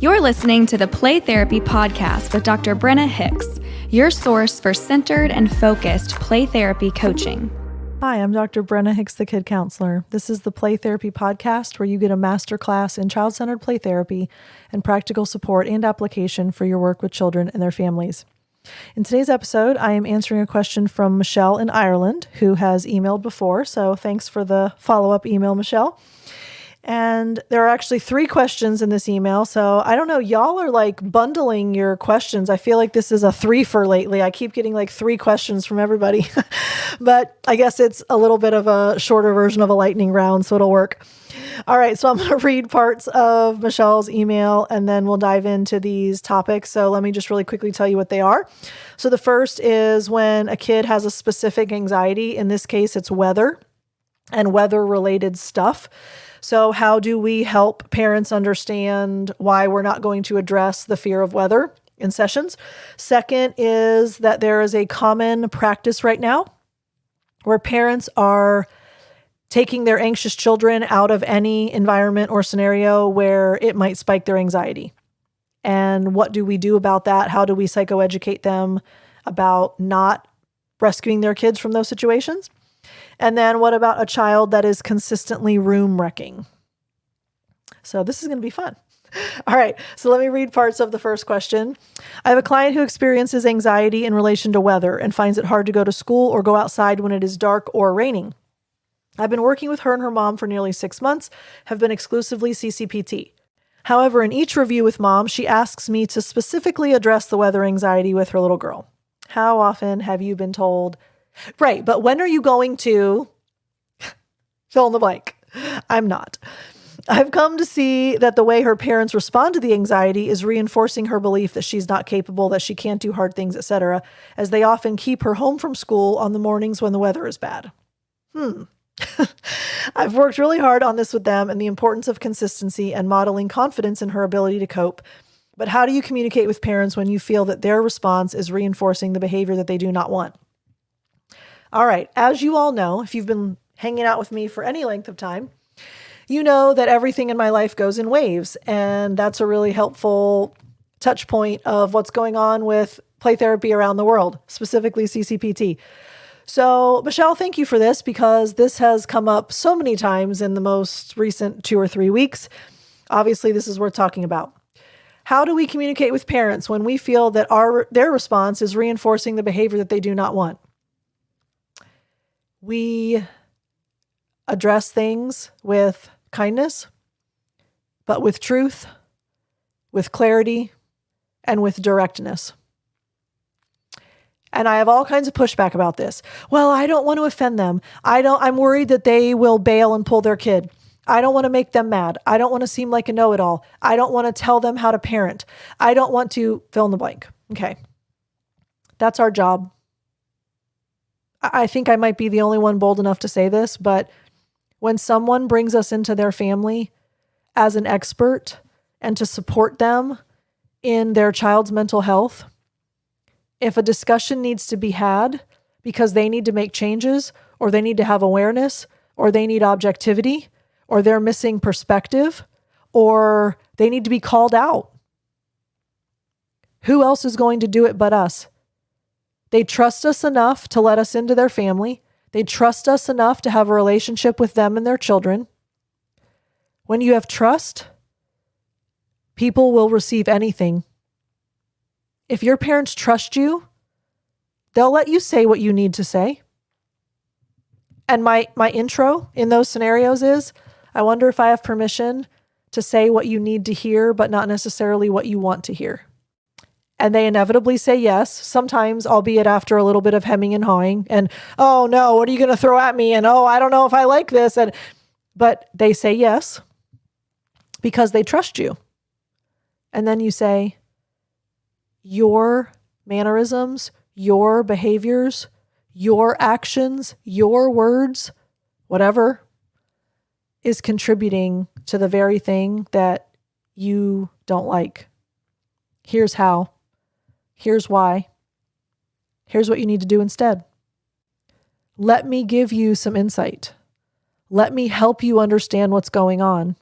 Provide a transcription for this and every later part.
You're listening to the Play Therapy Podcast with Dr. Brenna Hicks, your source for centered and focused play therapy coaching. Hi, I'm Dr. Brenna Hicks, the Kid Counselor. This is the Play Therapy Podcast where you get a masterclass in child-centered play therapy and practical support and application for your work with children and their families. In today's episode, I am answering a question from Michelle in Ireland, who has emailed before, so thanks for the follow-up email, Michelle. And there are actually 3 questions in this email. So I don't know, y'all are like bundling your questions. I feel like this is a 3-fer lately. I keep getting like 3 questions from everybody, but I guess it's a little bit of a shorter version of a lightning round, so it'll work. All right. So I'm going to read parts of Michelle's email and then we'll dive into these topics. So let me just really quickly tell you what they are. So the first is when a kid has a specific anxiety. In this case, it's weather and weather-related stuff. So how do we help parents understand why we're not going to address the fear of weather in sessions? Second is that there is a common practice right now where parents are taking their anxious children out of any environment or scenario where it might spike their anxiety. And what do we do about that? How do we psychoeducate them about not rescuing their kids from those situations? And then what about a child that is consistently room wrecking? So this is going to be fun. All right. So let me read parts of the first question. I have a client who experiences anxiety in relation to weather and finds it hard to go to school or go outside when it is dark or raining. I've been working with her and her mom for nearly 6 months, have been exclusively CCPT. However, in each review with mom, she asks me to specifically address the weather anxiety with her little girl. How often have you been told, right, but when are you going to fill in the blank? I'm not. I've come to see that the way her parents respond to the anxiety is reinforcing her belief that she's not capable, that she can't do hard things, etc., as they often keep her home from school on the mornings when the weather is bad. I've worked really hard on this with them and the importance of consistency and modeling confidence in her ability to cope. But how do you communicate with parents when you feel that their response is reinforcing the behavior that they do not want? All right. As you all know, if you've been hanging out with me for any length of time, you know that everything in my life goes in waves. And that's a really helpful touch point of what's going on with play therapy around the world, specifically CCPT. So Michelle, thank you for this because this has come up so many times in the most recent 2 or 3 weeks. Obviously, this is worth talking about. How do we communicate with parents when we feel that their response is reinforcing the behavior that they do not want? We address things with kindness, but with truth, with clarity, and with directness. And I have all kinds of pushback about this. Well, I don't want to offend them. I'm worried that they will bail and pull their kid. I don't want to make them mad. I don't want to seem like a know-it-all. I don't want to tell them how to parent. I don't want to fill in the blank. Okay. That's our job. I think I might be the only one bold enough to say this, but when someone brings us into their family as an expert and to support them in their child's mental health, if a discussion needs to be had because they need to make changes or they need to have awareness or they need objectivity or they're missing perspective or they need to be called out, who else is going to do it but us? They trust us enough to let us into their family. They trust us enough to have a relationship with them and their children. When you have trust, people will receive anything. If your parents trust you, they'll let you say what you need to say. And my intro in those scenarios is, I wonder if I have permission to say what you need to hear, but not necessarily what you want to hear. And they inevitably say yes, sometimes, albeit after a little bit of hemming and hawing. And, oh no, what are you going to throw at me? And, oh, I don't know if I like this. But they say yes because they trust you. And then you say, your mannerisms, your behaviors, your actions, your words, whatever, is contributing to the very thing that you don't like. Here's how. Here's why. Here's what you need to do instead. Let me give you some insight. Let me help you understand what's going on.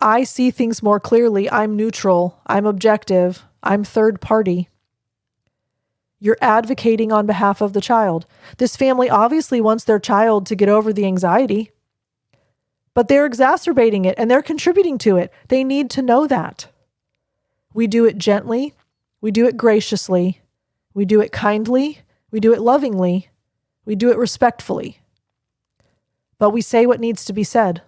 I see things more clearly. I'm neutral. I'm objective. I'm third party. You're advocating on behalf of the child. This family obviously wants their child to get over the anxiety, but they're exacerbating it and they're contributing to it. They need to know that. We do it gently. We do it graciously. We do it kindly. We do it lovingly. We do it respectfully. But we say what needs to be said.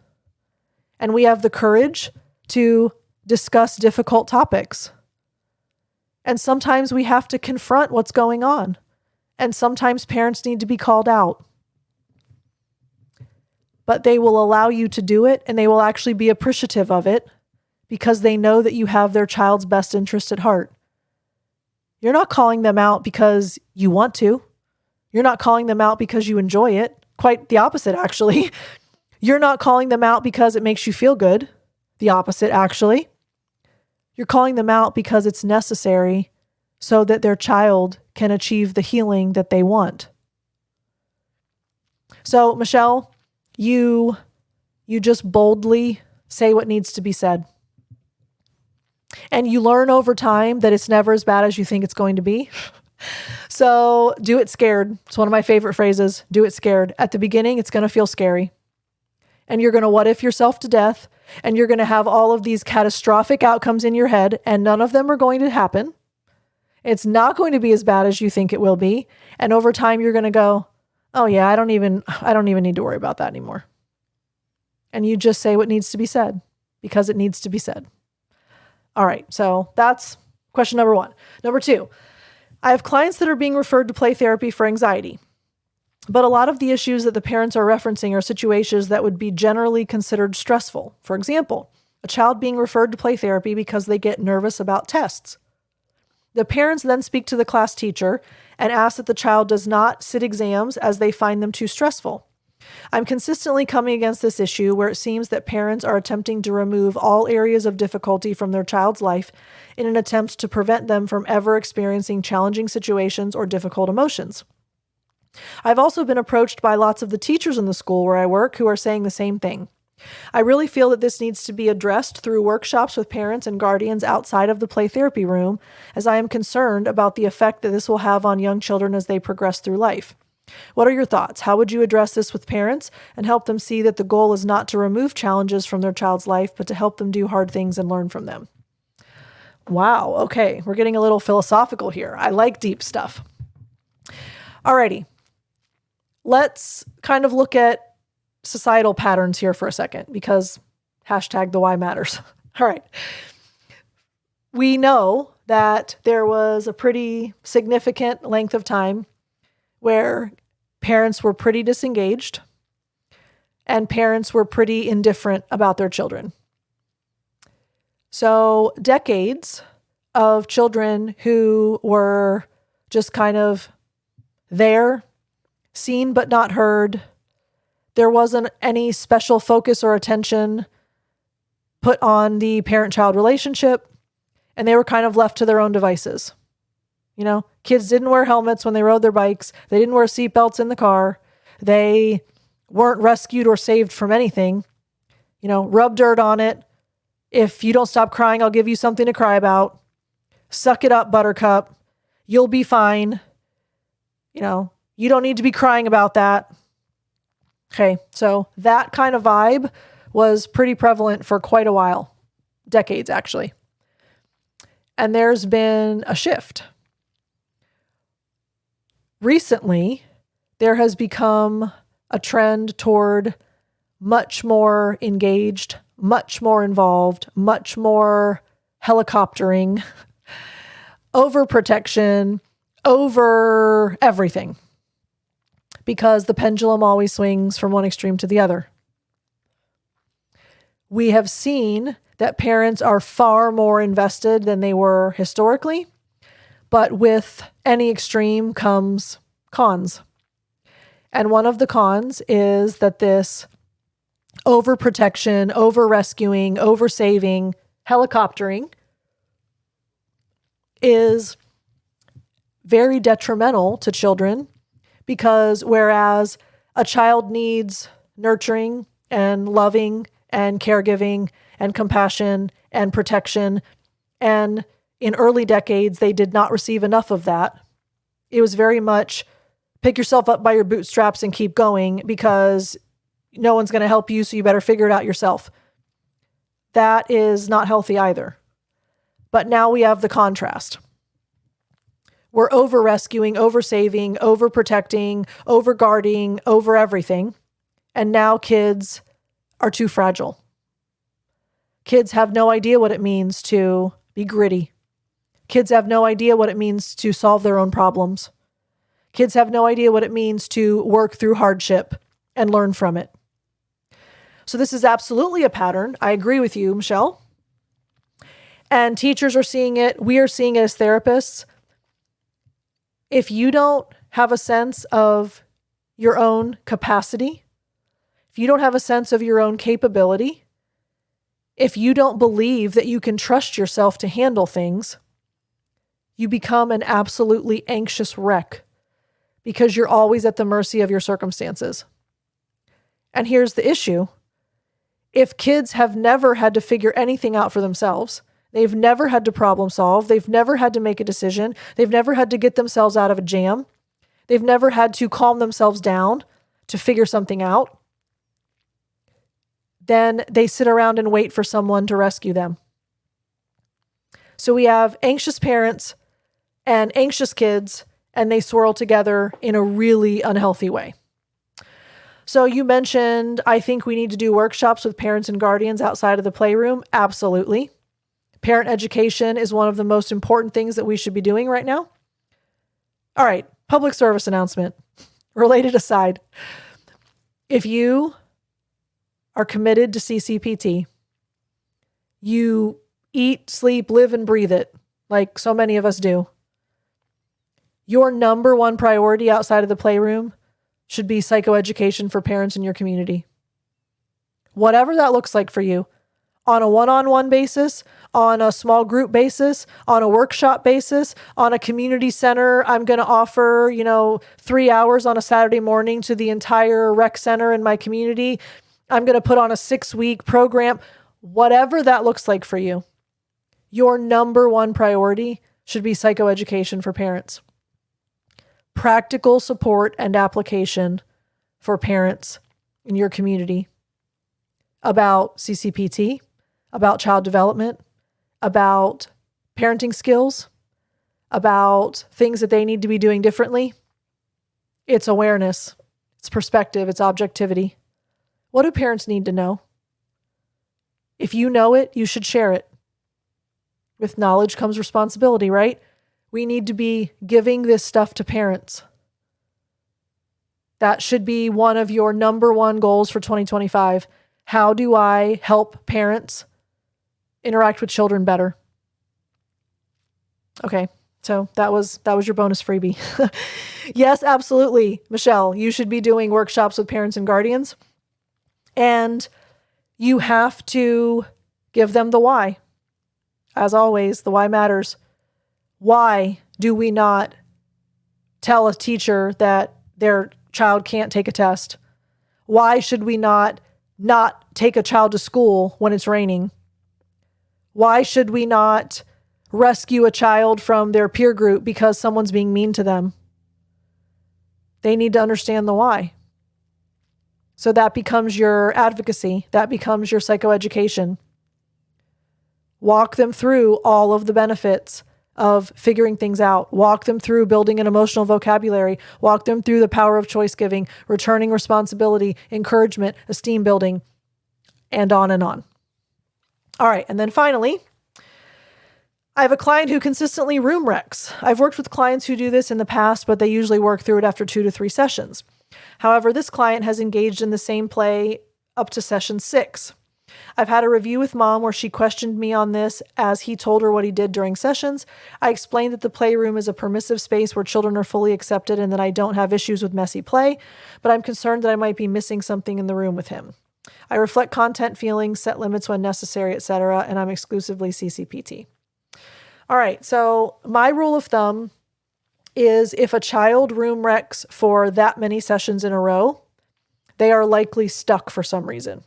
And we have the courage to discuss difficult topics. And sometimes we have to confront what's going on. And sometimes parents need to be called out. But they will allow you to do it, and they will actually be appreciative of it because they know that you have their child's best interest at heart. You're not calling them out because you want to. You're not calling them out because you enjoy it. Quite the opposite, actually. You're not calling them out because it makes you feel good. The opposite, actually. You're calling them out because it's necessary so that their child can achieve the healing that they want. So, Michelle, you just boldly say what needs to be said. And you learn over time that it's never as bad as you think it's going to be. So do it scared. It's one of my favorite phrases. Do it scared. At the beginning, it's going to feel scary. And you're going to what if yourself to death. And you're going to have all of these catastrophic outcomes in your head. And none of them are going to happen. It's not going to be as bad as you think it will be. And over time, you're going to go, oh yeah, I don't even need to worry about that anymore. And you just say what needs to be said because it needs to be said. All right. So that's question number 1. Number 2. I have clients that are being referred to play therapy for anxiety, but a lot of the issues that the parents are referencing are situations that would be generally considered stressful. For example, a child being referred to play therapy because they get nervous about tests. The parents then speak to the class teacher and ask that the child does not sit exams as they find them too stressful. I'm consistently coming against this issue where it seems that parents are attempting to remove all areas of difficulty from their child's life in an attempt to prevent them from ever experiencing challenging situations or difficult emotions. I've also been approached by lots of the teachers in the school where I work who are saying the same thing. I really feel that this needs to be addressed through workshops with parents and guardians outside of the play therapy room, as I am concerned about the effect that this will have on young children as they progress through life. What are your thoughts? How would you address this with parents and help them see that the goal is not to remove challenges from their child's life, but to help them do hard things and learn from them? Wow. Okay. We're getting a little philosophical here. I like deep stuff. Alrighty. Let's kind of look at societal patterns here for a second because hashtag the why matters. All right. We know that there was a pretty significant length of time where parents were pretty disengaged and parents were pretty indifferent about their children. So decades of children who were just kind of there, seen but not heard. There wasn't any special focus or attention put on the parent-child relationship, and they were kind of left to their own devices. You know, kids didn't wear helmets when they rode their bikes. They didn't wear seatbelts in the car. They weren't rescued or saved from anything. You know, rub dirt on it. If you don't stop crying, I'll give you something to cry about. Suck it up, buttercup. You'll be fine. You know, you don't need to be crying about that. Okay, so that kind of vibe was pretty prevalent for quite a while. Decades, actually. And there's been a shift. Recently, there has become a trend toward much more engaged, much more involved, much more helicoptering, overprotection, over everything. Because the pendulum always swings from one extreme to the other. We have seen that parents are far more invested than they were historically, but with any extreme comes cons. And one of the cons is that this overprotection, over-rescuing, over-saving, helicoptering is very detrimental to children because whereas a child needs nurturing and loving and caregiving and compassion and protection. And in early decades, they did not receive enough of that. It was very much pick yourself up by your bootstraps and keep going because no one's going to help you, so you better figure it out yourself. That is not healthy either. But now we have the contrast. We're over-rescuing, over-saving, over-protecting, over-guarding, over everything. And now kids are too fragile. Kids have no idea what it means to be gritty. Kids have no idea what it means to solve their own problems. Kids have no idea what it means to work through hardship and learn from it. So this is absolutely a pattern. I agree with you, Michelle. And teachers are seeing it. We are seeing it as therapists. If you don't have a sense of your own capacity, if you don't have a sense of your own capability, if you don't believe that you can trust yourself to handle things, you become an absolutely anxious wreck because you're always at the mercy of your circumstances. And here's the issue. If kids have never had to figure anything out for themselves, they've never had to problem solve, they've never had to make a decision, they've never had to get themselves out of a jam, they've never had to calm themselves down to figure something out, then they sit around and wait for someone to rescue them. So we have anxious parents and anxious kids, and they swirl together in a really unhealthy way. So you mentioned, I think we need to do workshops with parents and guardians outside of the playroom. Absolutely. Parent education is one of the most important things that we should be doing right now. All right, public service announcement. Related aside, if you are committed to CCPT, you eat, sleep, live, and breathe it, like so many of us do. Your number one priority outside of the playroom should be psychoeducation for parents in your community. Whatever that looks like for you, on a one-on-one basis, on a small group basis, on a workshop basis, on a community center. I'm going to offer, 3 hours on a Saturday morning to the entire rec center in my community. I'm going to put on a 6-week program. Whatever that looks like for you, your number one priority should be psychoeducation for parents. Practical support and application for parents in your community about CCPT, about child development, about parenting skills, about things that they need to be doing differently. It's awareness, it's perspective, it's objectivity. What do parents need to know? If you know it, you should share it. With knowledge comes responsibility, right? We need to be giving this stuff to parents. That should be one of your number one goals for 2025. How do I help parents interact with children better? Okay, so that was your bonus freebie. Yes, absolutely, Michelle, you should be doing workshops with parents and guardians. And you have to give them the why. As always, the why matters. Why do we not tell a teacher that their child can't take a test? Why should we not take a child to school when it's raining? Why should we not rescue a child from their peer group because someone's being mean to them? They need to understand the why. So that becomes your advocacy. That becomes your psychoeducation. Walk them through all of the benefits of figuring things out. Walk them through building an emotional vocabulary. Walk them through the power of choice giving, returning responsibility, encouragement, esteem building, and on and on. All right. And then finally, I have a client who consistently room wrecks. I've worked with clients who do this in the past, but they usually work through it after 2 to 3 sessions. However, this client has engaged in the same play up to session 6. I've had a review with mom where she questioned me on this as he told her what he did during sessions. I explained that the playroom is a permissive space where children are fully accepted and that I don't have issues with messy play, but I'm concerned that I might be missing something in the room with him. I reflect content, feelings, set limits when necessary, etc., and I'm exclusively CCPT. All right, so my rule of thumb is if a child room wrecks for that many sessions in a row, they are likely stuck for some reason.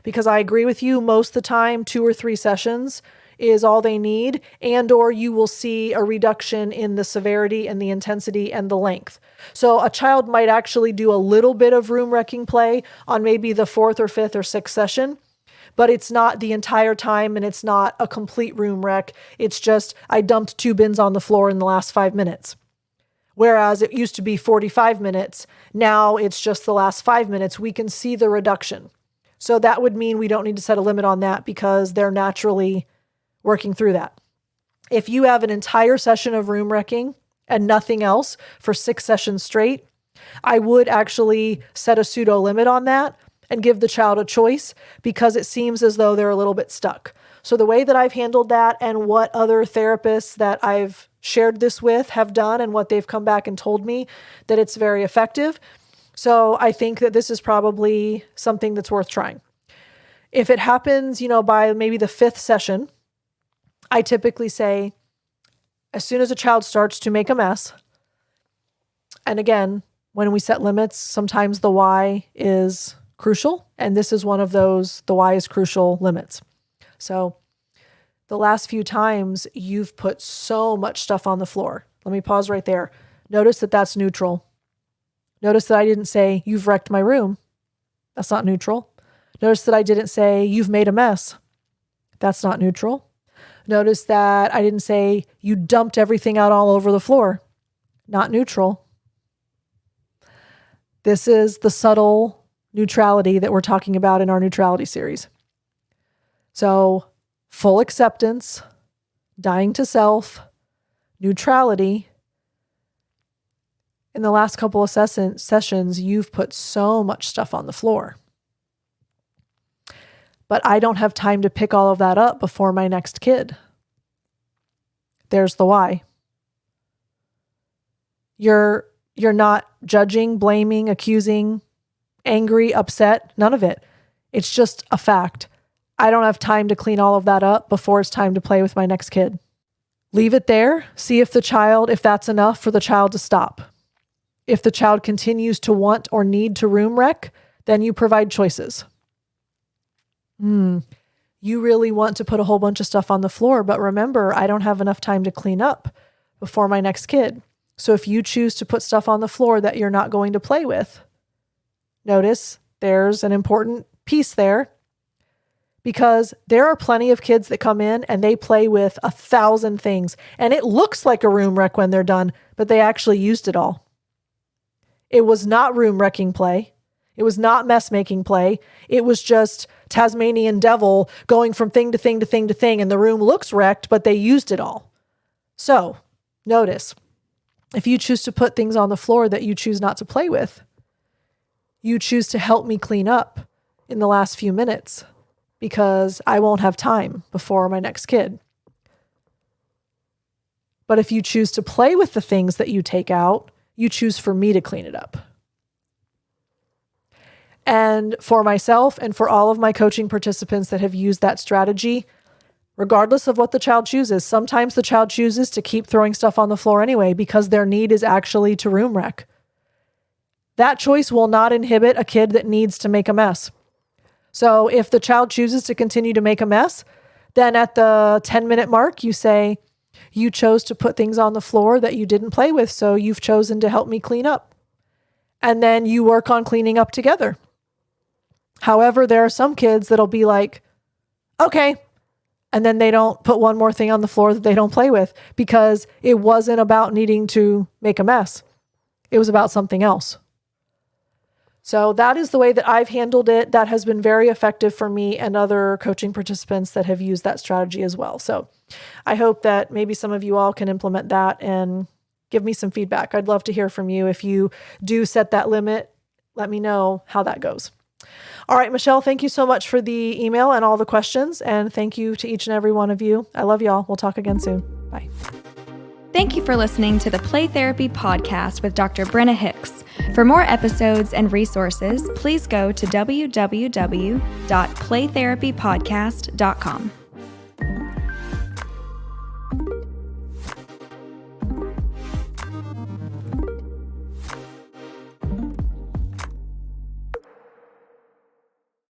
Because I agree with you, most of the time, 2 or 3 sessions is all they need, and or you will see a reduction in the severity and the intensity and the length. So a child might actually do a little bit of room wrecking play on maybe the 4th or 5th or 6th session, but it's not the entire time and it's not a complete room wreck. It's just, I dumped 2 bins on the floor in the last 5 minutes. Whereas it used to be 45 minutes, now it's just the last 5 minutes. We can see the reduction. So that would mean we don't need to set a limit on that because they're naturally working through that. If you have an entire session of room wrecking and nothing else for 6 sessions straight, I would actually set a pseudo limit on that and give the child a choice because it seems as though they're a little bit stuck. So the way that I've handled that and what other therapists that I've shared this with have done and what they've come back and told me, that it's very effective. So I think that this is probably something that's worth trying. If it happens, by maybe the 5th session, I typically say, as soon as a child starts to make a mess, and again, when we set limits, sometimes the why is crucial, and this is one of those, the why is crucial limits. So the last few times you've put so much stuff on the floor. Let me pause right there. Notice that that's neutral. Notice that I didn't say, you've wrecked my room. That's not neutral. Notice that I didn't say, you've made a mess. That's not neutral. Notice that I didn't say, you dumped everything out all over the floor. Not neutral. This is the subtle neutrality that we're talking about in our neutrality series. So, full acceptance, dying to self, neutrality. In the last couple of sessions, you've put so much stuff on the floor. But I don't have time to pick all of that up before my next kid. There's the why. You're not judging, blaming, accusing, angry, upset, none of it. It's just a fact. I don't have time to clean all of that up before it's time to play with my next kid. Leave it there. See if that's enough for the child to stop. If the child continues to want or need to room wreck, then you provide choices. You really want to put a whole bunch of stuff on the floor, but remember, I don't have enough time to clean up before my next kid. So if you choose to put stuff on the floor that you're not going to play with, notice there's an important piece there, because there are plenty of kids that come in and they play with 1,000 things and it looks like a room wreck when they're done, but they actually used it all. It was not room wrecking play. It was not mess making play. It was just Tasmanian devil going from thing to thing to thing to thing, and the room looks wrecked, but they used it all. So notice, if you choose to put things on the floor that you choose not to play with, you choose to help me clean up in the last few minutes because I won't have time before my next kid. But if you choose to play with the things that you take out, you choose for me to clean it up. And for myself and for all of my coaching participants that have used that strategy, regardless of what the child chooses, sometimes the child chooses to keep throwing stuff on the floor anyway because their need is actually to room wreck. That choice will not inhibit a kid that needs to make a mess. So if the child chooses to continue to make a mess, then at the 10-minute mark, you say, you chose to put things on the floor that you didn't play with, so you've chosen to help me clean up. And then you work on cleaning up together. However, there are some kids that'll be like, okay, and then they don't put one more thing on the floor that they don't play with because it wasn't about needing to make a mess. It was about something else. So that is the way that I've handled it. That has been very effective for me and other coaching participants that have used that strategy as well. So I hope that maybe some of you all can implement that and give me some feedback. I'd love to hear from you. If you do set that limit, let me know how that goes. All right, Michelle, thank you so much for the email and all the questions. And thank you to each and every one of you. I love y'all. We'll talk again soon. Bye. Thank you for listening to the Play Therapy Podcast with Dr. Brenna Hicks. For more episodes and resources, please go to www.playtherapypodcast.com.